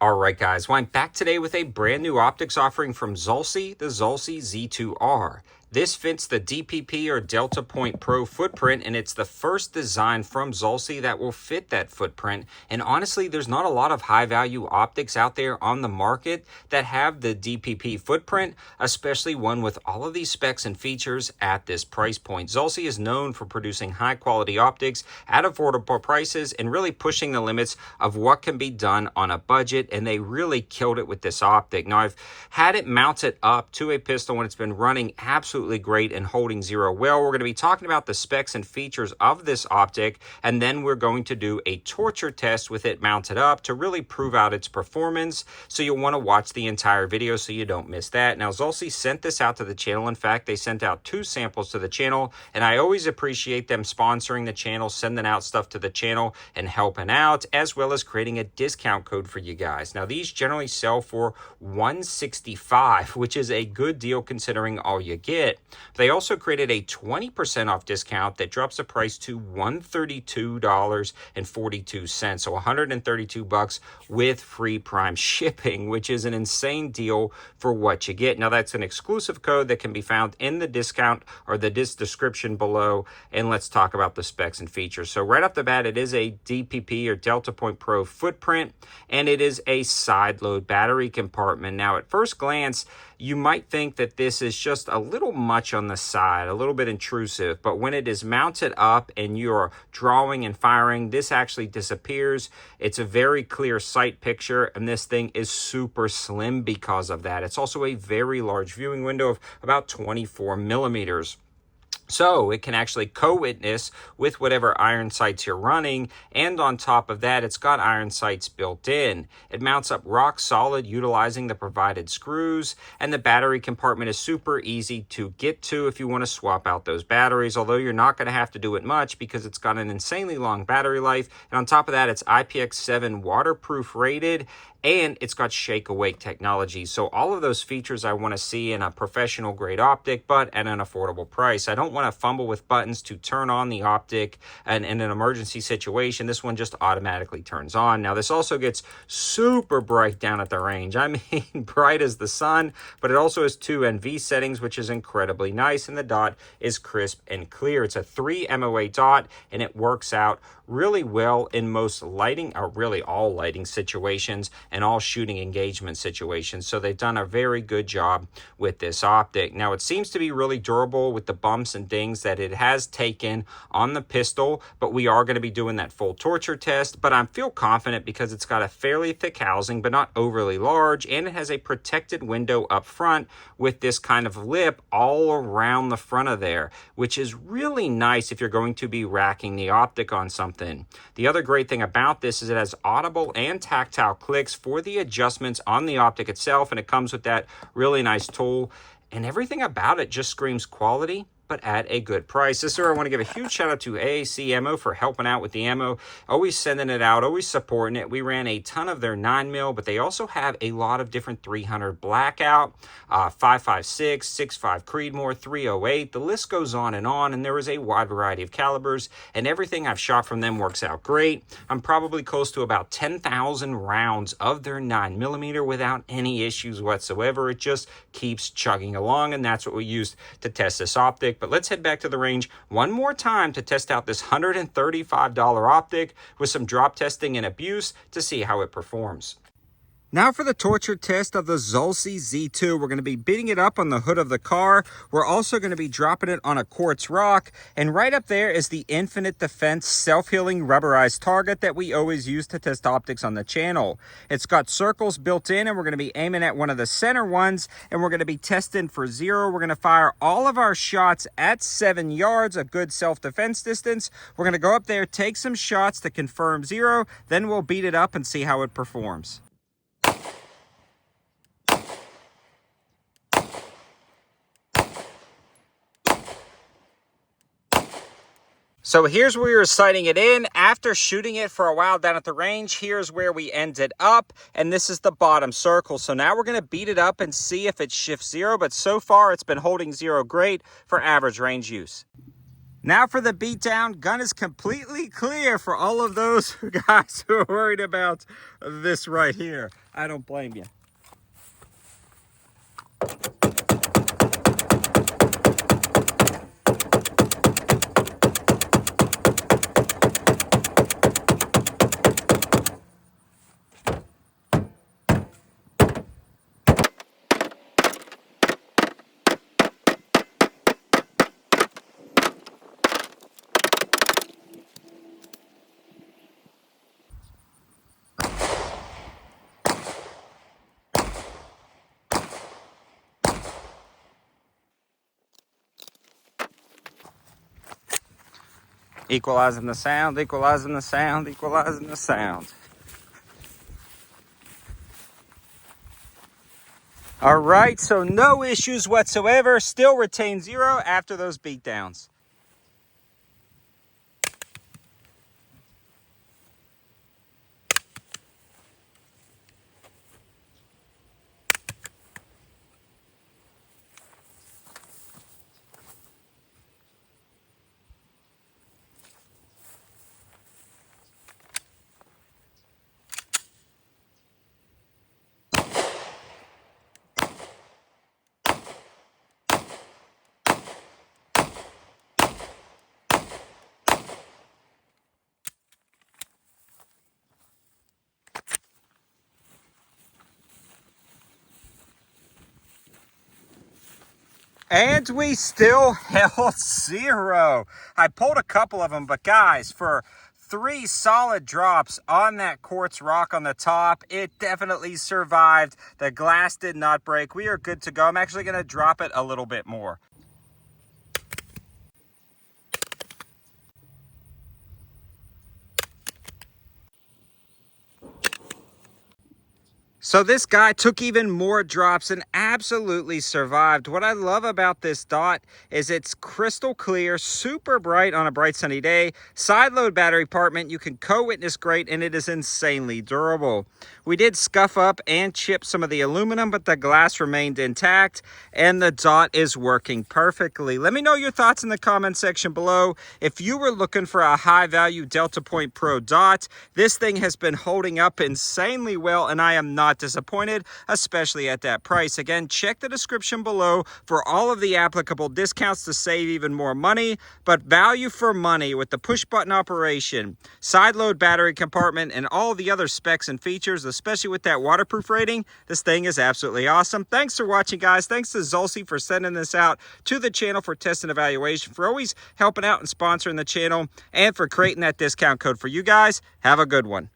Alright guys, well I'm back today with a brand new optics offering from Zulisy, the Zulisy Z2R. This fits the DPP or DeltaPoint Pro footprint, and it's the first design from Zulisy that will fit that footprint. And honestly, there's not a lot of high-value optics out there on the market that have the DPP footprint, especially one with all of these specs and features at this price point. Zulisy is known for producing high-quality optics at affordable prices and really pushing the limits of what can be done on a budget, and they really killed it with this optic. Now, I've had it mounted up to a pistol when it's been running absolutely great and holding zero well. We're going to be talking about the specs and features of this optic, and then we're going to do a torture test with it mounted up to really prove out its performance. So you'll want to watch the entire video so you don't miss that. Now, Zulisy sent this out to the channel. In fact, they sent out 2 samples to the channel, and I always appreciate them sponsoring the channel, sending out stuff to the channel and helping out, as well as creating a discount code for you guys. Now, these generally sell for $165, which is a good deal considering all you get. They also created a 20% off discount that drops the price to $132.42, so $132 with free Prime shipping, which is an insane deal for what you get. Now, that's an exclusive code that can be found in the discount or the description below, and let's talk about the specs and features. So right off the bat, it is a DPP or DeltaPoint Pro footprint, and it is a side load battery compartment. Now, at first glance, you might think that this is just a little much on the side, a little bit intrusive, but when it is mounted up and you're drawing and firing, this actually disappears. It's a very clear sight picture, and this thing is super slim because of that. It's also a very large viewing window of about 24 millimeters. So it can actually co-witness with whatever iron sights you're running, and on top of that, it's got iron sights built in. It mounts up rock solid utilizing the provided screws, and the battery compartment is super easy to get to if you want to swap out those batteries, although you're not going to have to do it much because it's got an insanely long battery life, and on top of that, it's IPX7 waterproof rated, and it's got shake awake technology. So all of those features I want to see in a professional grade optic, but at an affordable price. I don't want to fumble with buttons to turn on the optic, and in an emergency situation, this one just automatically turns on. Now, this also gets super bright down at the range. I mean, bright as the sun, but it also has 2 NV settings, which is incredibly nice, and the dot is crisp and clear. It's a 3 MOA dot, and it works out really well in most lighting, or really all lighting situations, and all shooting engagement situations. So they've done a very good job with this optic. Now, it seems to be really durable with the bumps and dings that it has taken on the pistol, but we are going to be doing that full torture test. But I feel confident because it's got a fairly thick housing, but not overly large, and it has a protected window up front with this kind of lip all around the front of there, which is really nice if you're going to be racking the optic on something. The other great thing about this is it has audible and tactile clicks for the adjustments on the optic itself, and it comes with that really nice tool, and everything about it just screams quality, but at a good price. This is where I want to give a huge shout out to AAC Ammo for helping out with the ammo, always sending it out, always supporting it. We ran a ton of their 9mm, but they also have a lot of different 300 Blackout, 5.56, 6.5 Creedmoor, 308. The list goes on, and there is a wide variety of calibers, and everything I've shot from them works out great. I'm probably close to about 10,000 rounds of their 9mm without any issues whatsoever. It just keeps chugging along, and that's what we used to test this optic. But let's head back to the range one more time to test out this $135 optic with some drop testing and abuse to see how it performs. Now for the torture test of the Zulisy Z2. We're going to be beating it up on the hood of the car. We're also going to be dropping it on a quartz rock. And right up there is the Infinite Defense self-healing rubberized target that we always use to test optics on the channel. It's got circles built in, and we're going to be aiming at one of the center ones, and we're going to be testing for 0. We're going to fire all of our shots at 7 yards, a good self-defense distance. We're going to go up there, take some shots to confirm 0, then we'll beat it up and see how it performs. So here's where we were sighting it in. After shooting it for a while down at the range, here's where we ended up, and this is the bottom circle. So now we're going to beat it up and see if it shifts 0, but so far it's been holding 0 great for average range use. Now for the beatdown. Gun is completely clear for all of those guys who are worried about this right here. I don't blame you. Equalizing the sound, equalizing the sound, equalizing the sound. All right, so no issues whatsoever. Still retain 0 after those beatdowns. And we still held 0. I pulled a couple of them, but guys, for 3 solid drops on that quartz rock on the top, it definitely survived. The glass did not break. We are good to go. I'm actually going to drop it a little bit more. So this guy took even more drops and absolutely survived. What I love about this dot is it's crystal clear, super bright on a bright sunny day. Side load battery compartment, you can co-witness great, and it is insanely durable. We did scuff up and chip some of the aluminum, but the glass remained intact and the dot is working perfectly. Let me know your thoughts in the comment section below. If you were looking for a high value DeltaPoint Pro dot, this thing has been holding up insanely well, and I am not disappointed, especially at that price. Again, check the description below for all of the applicable discounts to save even more money, but value for money with the push button operation, side load battery compartment, and all the other specs and features, especially with that waterproof rating. This thing is absolutely awesome. Thanks for watching, guys. Thanks to Zulisy for sending this out to the channel for test and evaluation, for always helping out and sponsoring the channel, and for creating that discount code for you guys. Have a good one.